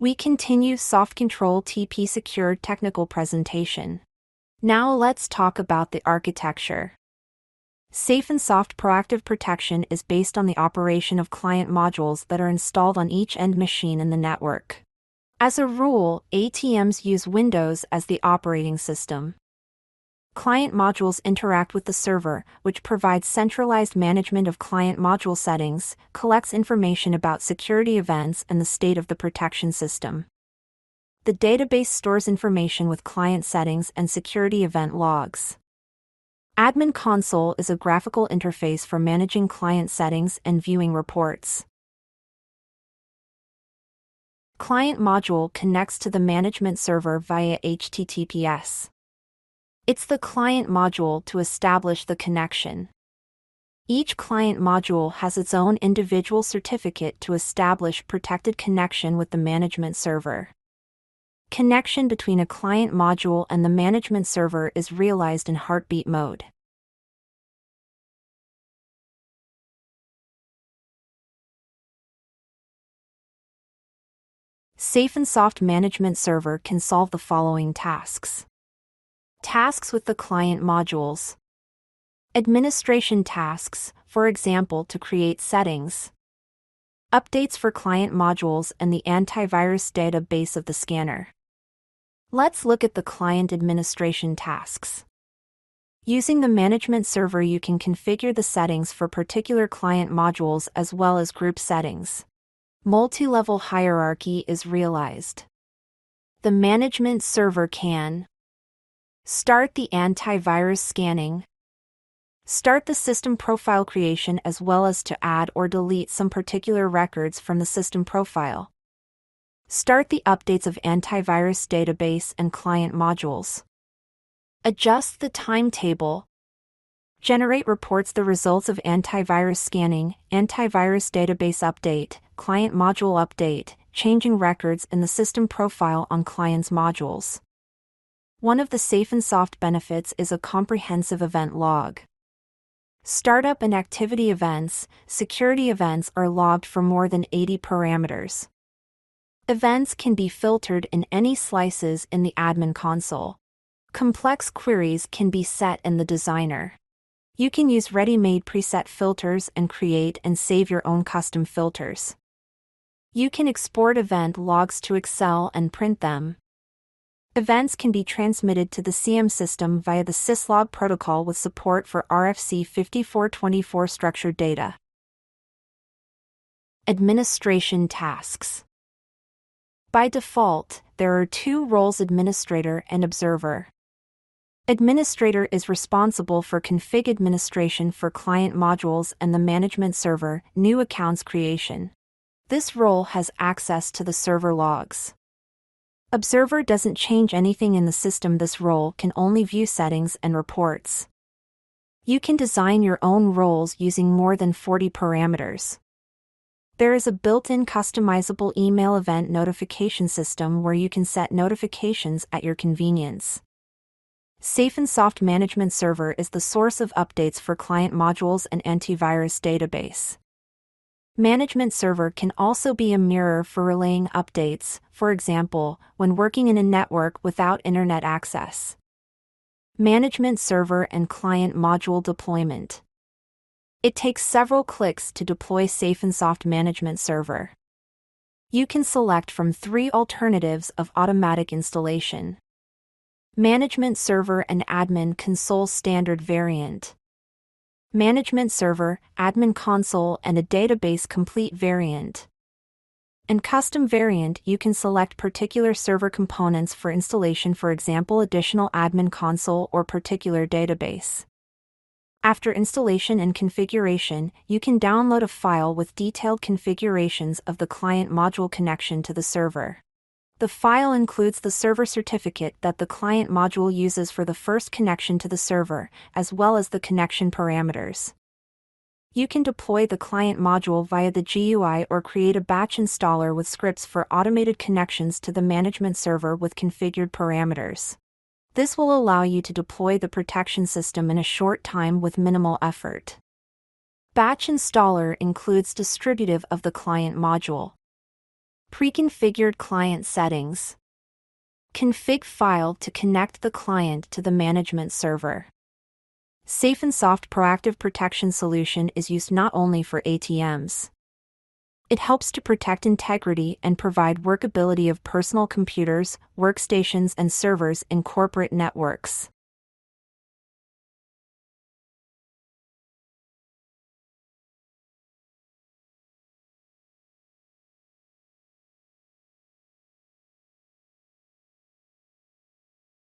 We continue Soft Control TP Secure technical presentation. Now let's talk about the architecture. SafenSoft Proactive Protection is based on the operation of client modules that are installed on each end machine in the network. As a rule, ATMs use Windows as the operating system. Client modules interact with the server, which provides centralized management of client module settings, collects information about security events and the state of the protection system. The database stores information with client settings and security event logs. Admin Console is a graphical interface for managing client settings and viewing reports. Client module connects to the management server via HTTPS. It's the client module to establish the connection. Each client module has its own individual certificate to establish protected connection with the management server. Connection between a client module and the management server is realized in heartbeat mode. SafenSoft Management Server can solve the following tasks. Tasks with the client modules. Administration tasks, for example, to create settings. Updates for client modules and the antivirus database of the scanner. Let's look at the client administration tasks. Using the management server, you can configure the settings for particular client modules as well as group settings. Multi-level hierarchy is realized. The management server can start the antivirus scanning, start the system profile creation as well as to add or delete some particular records from the system profile, start the updates of antivirus database and client modules, adjust the timetable, generate reports the results of antivirus scanning, antivirus database update, client module update, changing records in the system profile on client's modules. One of the SafenSoft benefits is a comprehensive event log. Startup and activity events, security events are logged for more than 80 parameters. Events can be filtered in any slices in the admin console. Complex queries can be set in the designer. You can use ready-made preset filters and create and save your own custom filters. You can export event logs to Excel and print them. Events can be transmitted to the CM system via the syslog protocol with support for RFC 5424 structured data. Administration tasks. By default, there are two roles: administrator and observer. Administrator is responsible for config administration for client modules and the management server, new accounts creation. This role has access to the server logs. Observer doesn't change anything in the system. This role can only view settings and reports. You can design your own roles using more than 40 parameters. There is a built-in customizable email event notification system where you can set notifications at your convenience. SafenSoft Management Server is the source of updates for client modules and antivirus database. Management Server can also be a mirror for relaying updates, for example, when working in a network without internet access. Management Server and Client Module Deployment. It takes several clicks to deploy SafenSoft Management Server. You can select from 3 alternatives of automatic installation. Management Server and Admin Console Standard Variant. Management Server, Admin Console and a Database Complete variant. In Custom variant, you can select particular server components for installation, for example, additional Admin Console or particular database. After installation and configuration, you can download a file with detailed configurations of the client module connection to the server. The file includes the server certificate that the client module uses for the first connection to the server, as well as the connection parameters. You can deploy the client module via the GUI or create a batch installer with scripts for automated connections to the management server with configured parameters. This will allow you to deploy the protection system in a short time with minimal effort. Batch installer includes distributive of the client module. Pre-configured client settings. Config file to connect the client to the management server. SafenSoft Proactive Protection solution is used not only for ATMs. It helps to protect integrity and provide workability of personal computers, workstations, and servers in corporate networks.